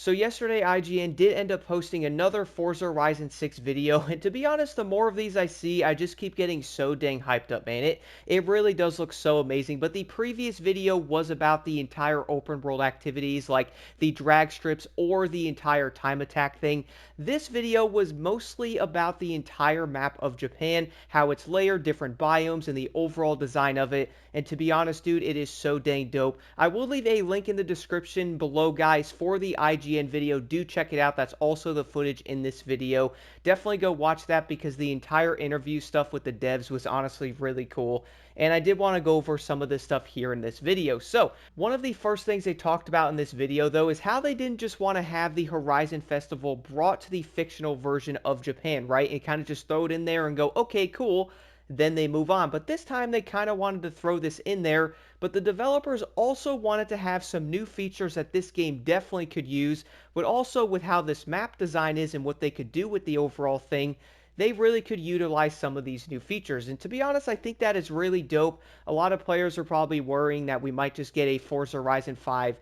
So yesterday, IGN did end up posting another Forza Horizon 6 video, and to be honest, the more of these I see, I just keep getting so dang hyped up, man. It really does look so amazing, but the previous video was about the entire open world activities, like the drag strips or the entire time attack thing. This video was mostly about the entire map of Japan, how it's layered, different biomes, and the overall design of it. And to be honest, dude, it is so dang dope. I will leave a link in the description below, guys, for the IGN video. Do check it out. That's also the footage in this video. Definitely go watch that because the entire interview stuff with the devs was honestly really cool. And I did want to go over some of this stuff here in this video. So, one of the first things they talked about in this video, though, is how they didn't just want to have the Horizon Festival brought to the fictional version of Japan, right? And kind of just throw it in there and go, okay, cool, then they move on. But this time they kind of wanted to throw this in there, but the developers also wanted to have some new features that this game definitely could use, but also with how this map design is and what they could do with the overall thing, they really could utilize some of these new features. And to be honest, I think that is really dope. A lot of players are probably worrying that we might just get a Forza Horizon 5,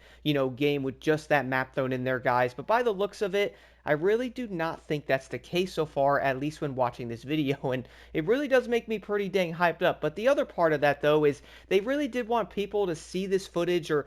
game with just that map thrown in there, guys. But by the looks of it, I really do not think that's the case so far, at least when watching this video, and it really does make me pretty dang hyped up. But the other part of that, though, is they really did want people to see this footage or,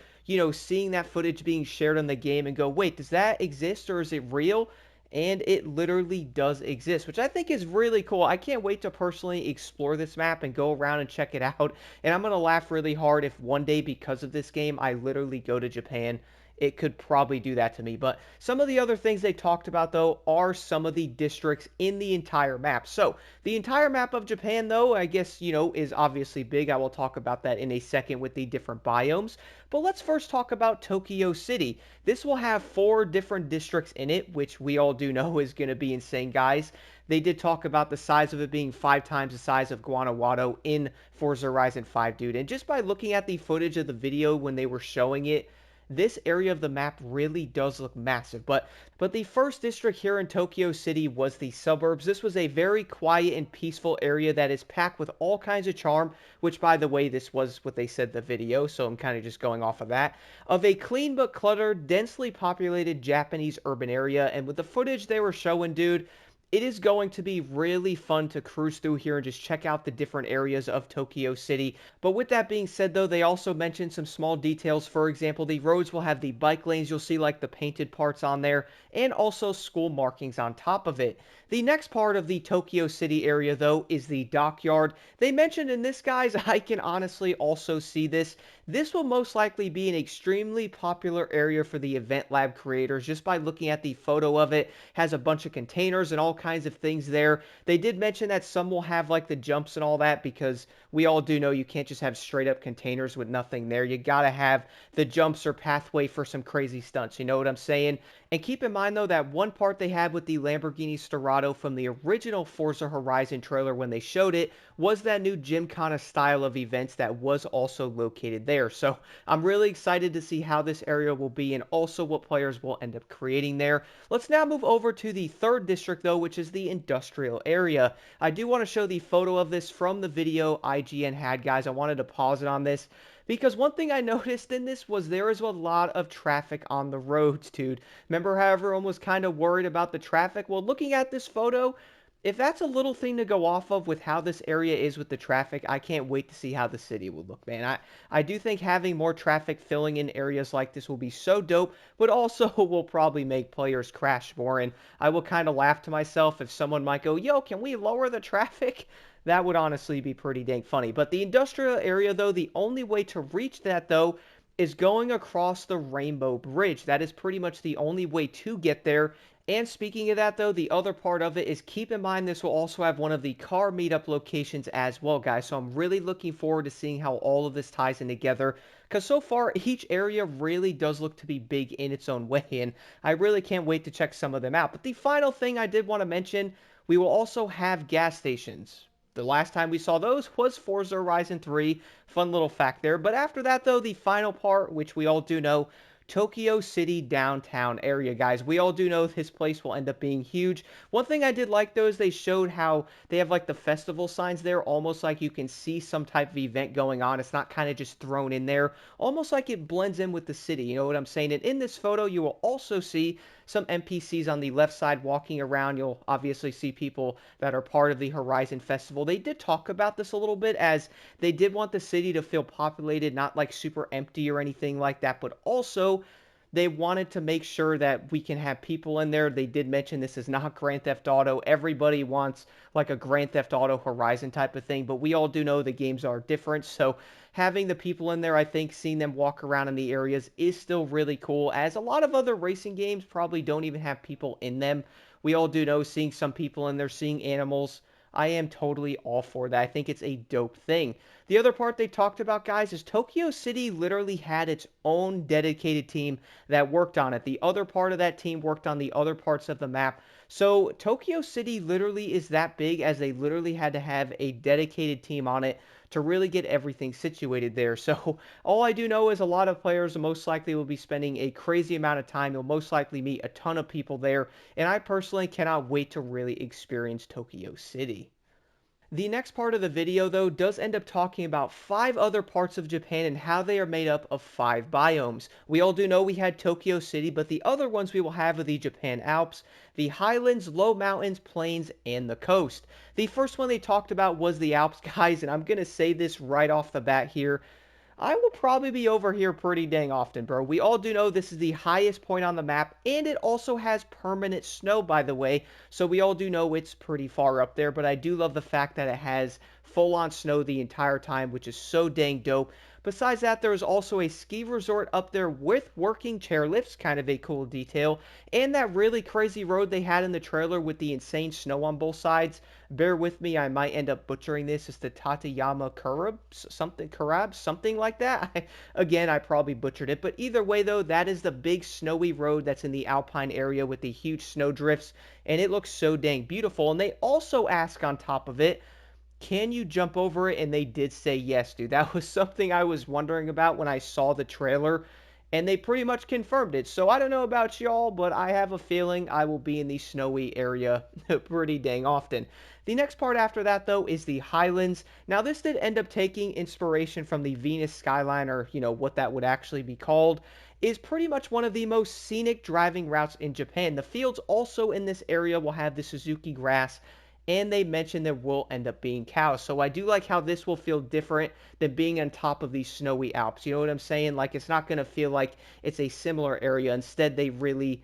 seeing that footage being shared on the game and go, wait, does that exist or is it real? And it literally does exist, which I think is really cool. I can't wait to personally explore this map and go around and check it out. And I'm going to laugh really hard if one day, because of this game, I literally go to Japan. It could probably do that to me. But some of the other things they talked about, though, are some of the districts in the entire map. So the entire map of Japan, though, I guess, is obviously big. I will talk about that in a second with the different biomes. But let's first talk about Tokyo City. This will have 4 different districts in it, which we all do know is going to be insane, guys. They did talk about the size of it being 5 times the size of Guanajuato in Forza Horizon 5, dude. And just by looking at the footage of the video when they were showing it, this area of the map really does look massive. But the first district here in Tokyo City was the suburbs. This was a very quiet and peaceful area that is packed with all kinds of charm, which, by the way, this was what they said in the video, so I'm kind of just going off of that, of a clean but cluttered, densely populated Japanese urban area. And with the footage they were showing, dude, it is going to be really fun to cruise through here and just check out the different areas of Tokyo City. But with that being said, though, they also mentioned some small details. For example, the roads will have the bike lanes. You'll see like the painted parts on there and also school markings on top of it. The next part of the Tokyo City area, though, is the dockyard. They mentioned in this, guys, I can honestly also see this. This will most likely be an extremely popular area for the Event Lab creators just by looking at the photo of it. Has a bunch of containers and all kinds of things there. They did mention that some will have like the jumps and all that because we all do know you can't just have straight up containers with nothing there. You gotta have the jumps or pathway for some crazy stunts. You know what I'm saying? And keep in mind, though, that one part they had with the Lamborghini Storado from the original Forza Horizon trailer when they showed it was that new Gymkhana style of events that was also located there. So I'm really excited to see how this area will be and also what players will end up creating there. Let's now move over to the third district, though, which is the industrial area. I do want to show the photo of this from the video IGN had, guys. I wanted to pause it on this because one thing I noticed in this was there is a lot of traffic on the roads, dude. Remember how everyone was kind of worried about the traffic? Well, looking at this photo, if that's a little thing to go off of with how this area is with the traffic, I can't wait to see how the city will look, man. I do think having more traffic filling in areas like this will be so dope, but also will probably make players crash more. And I will kind of laugh to myself if someone might go, yo, can we lower the traffic? That would honestly be pretty dang funny. But the industrial area, though, the only way to reach that, though, is going across the Rainbow Bridge. That is pretty much the only way to get there. And speaking of that, though, the other part of it is keep in mind this will also have one of the car meetup locations as well, guys. So I'm really looking forward to seeing how all of this ties in together. Because so far, each area really does look to be big in its own way. And I really can't wait to check some of them out. But the final thing I did want to mention, we will also have gas stations. The last time we saw those was Forza Horizon 3. Fun little fact there. But after that, though, the final part, which we all do know, Tokyo City downtown area, guys. We all do know this place will end up being huge. One thing I did like, though, is they showed how they have like the festival signs there, almost like you can see some type of event going on. It's not kind of just thrown in there, almost like it blends in with the city. You know what I'm saying? And in this photo, you will also see some NPCs on the left side walking around. You'll obviously see people that are part of the Horizon Festival. They did talk about this a little bit, as they did want the city to feel populated, not like super empty or anything like that, but also they wanted to make sure that we can have people in there. They did mention this is not Grand Theft Auto. Everybody wants like a Grand Theft Auto Horizon type of thing, but we all do know the games are different. So having the people in there, I think seeing them walk around in the areas is still really cool, as a lot of other racing games probably don't even have people in them. We all do know seeing some people in there, seeing animals. I am totally all for that. I think it's a dope thing. The other part they talked about, guys, is Tokyo City literally had its own dedicated team that worked on it. The other part of that team worked on the other parts of the map. So Tokyo City literally is that big, as they literally had to have a dedicated team on it to really get everything situated there. So all I do know is a lot of players most likely will be spending a crazy amount of time. You'll most likely meet a ton of people there, and I personally cannot wait to really experience Tokyo City. The next part of the video, though, does end up talking about 5 other parts of Japan and how they are made up of 5 biomes. We all do know we had Tokyo City, but the other ones we will have are the Japan Alps, the highlands, low mountains, plains, and the coast. The first one they talked about was the Alps, guys, and I'm going to say this right off the bat here. I will probably be over here pretty dang often, bro. We all do know this is the highest point on the map, and it also has permanent snow, by the way. So we all do know it's pretty far up there, but I do love the fact that it has full-on snow the entire time, which is so dang dope. Besides that, there is also a ski resort up there with working chairlifts, kind of a cool detail, and that really crazy road they had in the trailer with the insane snow on both sides. Bear with me, I might end up butchering this. It's the Tateyama Kurab, something like that. Again, I probably butchered it, but either way, though, that is the big snowy road that's in the Alpine area with the huge snow drifts, and it looks so dang beautiful. And they also ask on top of it, can you jump over it? And they did say yes, dude. That was something I was wondering about when I saw the trailer, and they pretty much confirmed it. So I don't know about y'all, but I have a feeling I will be in the snowy area pretty dang often. The next part after that, though, is the Highlands. Now, this did end up taking inspiration from the Venus skyline, or, what that would actually be called. Is pretty much one of the most scenic driving routes in Japan. The fields also in this area will have the Suzuki grass, and they mentioned there will end up being cows. So I do like how this will feel different than being on top of these snowy Alps. You know what I'm saying? Like, it's not going to feel like it's a similar area. Instead, they really,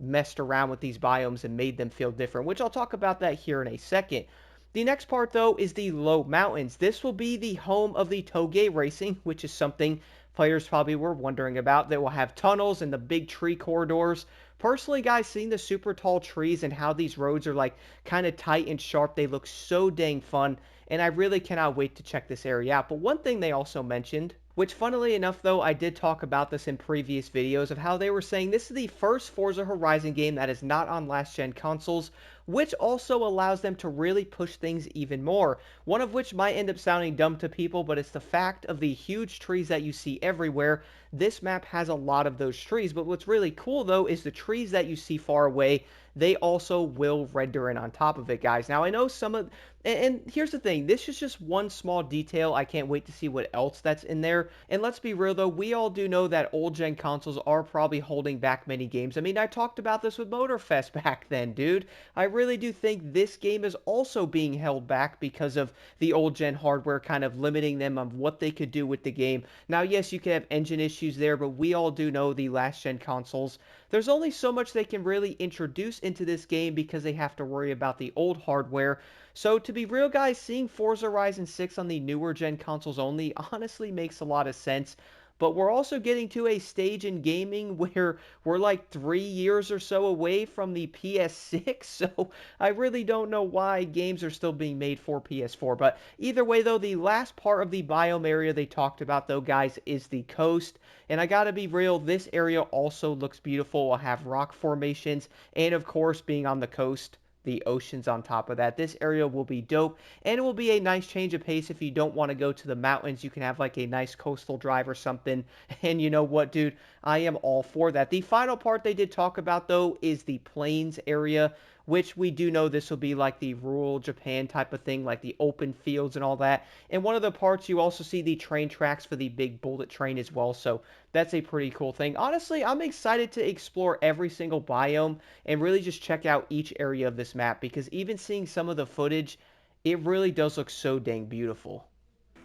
messed around with these biomes and made them feel different, which I'll talk about that here in a second. The next part, though, is the low mountains. This will be the home of the toge racing, which is something players probably were wondering about. They will have tunnels and the big tree corridors. Personally, guys, seeing the super tall trees and how these roads are like kind of tight and sharp, they look so dang fun, and I really cannot wait to check this area out. But one thing they also mentioned, which funnily enough, though, I did talk about this in previous videos, of how they were saying this is the first Forza Horizon game that is not on last-gen consoles, which also allows them to really push things even more. One of which might end up sounding dumb to people, but it's the fact of the huge trees that you see everywhere. This map has a lot of those trees, but what's really cool, though, is the trees that you see far away, they also will render in on top of it, guys. Now, I know some of... And here's the thing, this is just one small detail. I can't wait to see what else that's in there. And let's be real, though, we all do know that old-gen consoles are probably holding back many games. I mean, I talked about this with Motorfest back then, dude. I really do think this game is also being held back because of the old-gen hardware kind of limiting them on what they could do with the game. Now, yes, you can have engine issues there, but we all do know the last-gen consoles, there's only so much they can really introduce into this game because they have to worry about the old hardware. So to be real, guys, seeing Forza Horizon 6 on the newer gen consoles only honestly makes a lot of sense. But we're also getting to a stage in gaming where we're like 3 years or so away from the PS6. So I really don't know why games are still being made for PS4. But either way, though, the last part of the biome area they talked about, though, guys, is the coast. And I gotta be real, this area also looks beautiful. We'll have rock formations, and of course, being on the coast, the oceans on top of that. This area will be dope, and it will be a nice change of pace if you don't want to go to the mountains. You can have like a nice coastal drive or something. And you know what, dude? I am all for that. The final part they did talk about, though, is the plains area, which we do know this will be like the rural Japan type of thing, like the open fields and all that. And one of the parts, you also see the train tracks for the big bullet train as well. So that's a pretty cool thing. Honestly, I'm excited to explore every single biome and really just check out each area of this map, because even seeing some of the footage, it really does look so dang beautiful.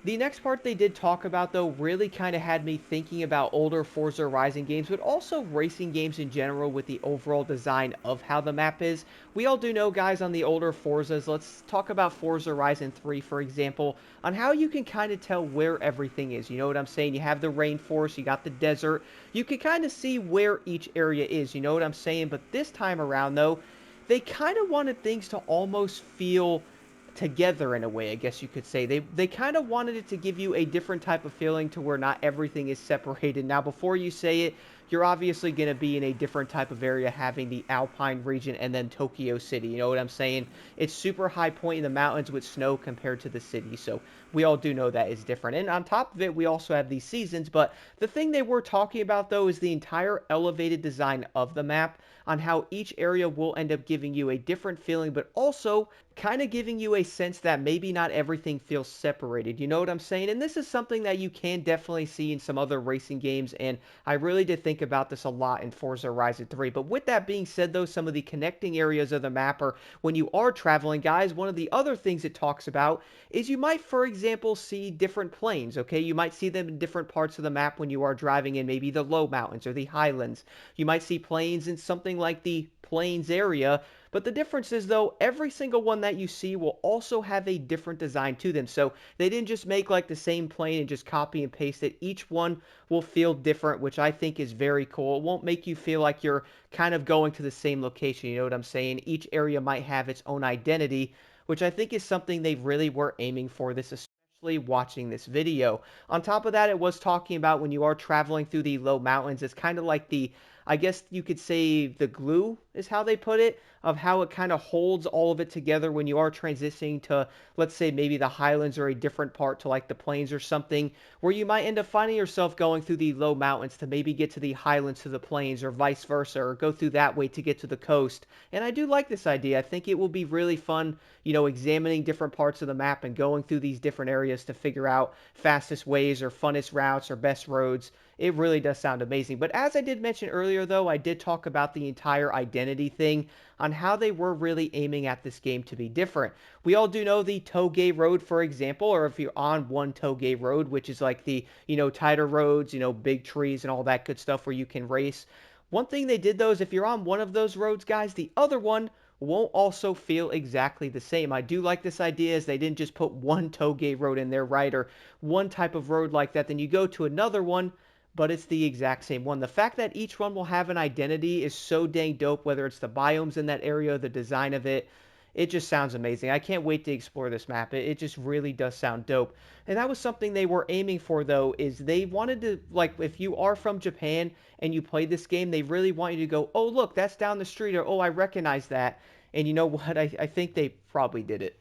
The next part they did talk about, though, really kind of had me thinking about older Forza Horizon games, but also racing games in general with the overall design of how the map is. We all do know, guys, on the older Forzas. Let's talk about Forza Horizon 3, for example, on how you can kind of tell where everything is. You know what I'm saying? You have the rainforest, you got the desert. You can kind of see where each area is. You know what I'm saying? But this time around, though, they kind of wanted things to almost feel together in a way, I guess you could say. They kind of wanted it to give you a different type of feeling to where not everything is separated. Now, before you say it, you're obviously going to be in a different type of area, having the Alpine region and then Tokyo City. You know what I'm saying? It's super high point in the mountains with snow compared to the city, so we all do know that is different. And on top of it, we also have these seasons, but the thing they were talking about, though, is the entire elevated design of the map, on how each area will end up giving you a different feeling, but also kind of giving you a sense that maybe not everything feels separated. You know what I'm saying? And this is something that you can definitely see in some other racing games, and I really did think about this a lot in Forza Horizon 3. But with that being said, though, some of the connecting areas of the map, or when you are traveling, guys, one of the other things it talks about is you might, for example, see different plains, okay? You might see them in different parts of the map when you are driving in maybe the low mountains or the highlands. You might see plains in something like the plains area, but the difference is, though, every single one that you see will also have a different design to them. So they didn't just make like the same plane and just copy and paste it. Each one will feel different, which I think is very cool. It won't make you feel like you're kind of going to the same location. You know what I'm saying? Each area might have its own identity, which I think is something they really were aiming for this, especially watching this video. On top of that, it was talking about when you are traveling through the low mountains, it's kind of like the, I guess you could say, the glue is how they put it, of how it kind of holds all of it together when you are transitioning to, let's say, maybe the highlands or a different part to like the plains or something, where you might end up finding yourself going through the low mountains to maybe get to the highlands to the plains, or vice versa, or go through that way to get to the coast. And I do like this idea. I think it will be really fun, you know, examining different parts of the map and going through these different areas to figure out fastest ways or funnest routes or best roads. It really does sound amazing. But as I did mention earlier, though, I did talk about the entire identity thing, on how they were really aiming at this game to be different. We all do know the Toge Road, for example, or if you're on one Toge Road, which is like the, you know, tighter roads, you know, big trees and all that good stuff where you can race. One thing they did, though, is if you're on one of those roads, guys, the other one won't also feel exactly the same. I do like this idea, as they didn't just put one Toge road in there, right, or one type of road like that, then you go to another one, but it's the exact same one. The fact that each one will have an identity is so dang dope, whether it's the biomes in that area, the design of it. It just sounds amazing. I can't wait to explore this map. It just really does sound dope. And that was something they were aiming for, though, is they wanted to, like, if you are from Japan and you play this game, they really want you to go, oh, look, that's down the street, or oh, I recognize that. And you know what? I think they probably did it.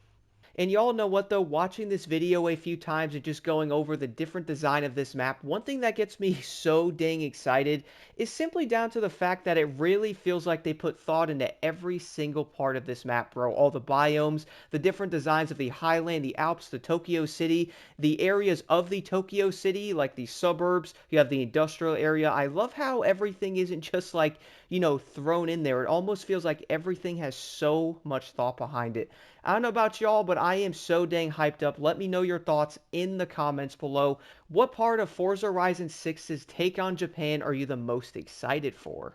And y'all know what, though, watching this video a few times and just going over the different design of this map, one thing that gets me so dang excited is simply down to the fact that it really feels like they put thought into every single part of this map, bro. All the biomes, the different designs of the highland, the Alps, the Tokyo City, the areas of the Tokyo City, like the suburbs, you have the industrial area. I love how everything isn't just like, you know, thrown in there. It almost feels like everything has so much thought behind it. I don't know about y'all, but I am so dang hyped up. Let me know your thoughts in the comments below. What part of Forza Horizon 6's take on Japan are you the most excited for?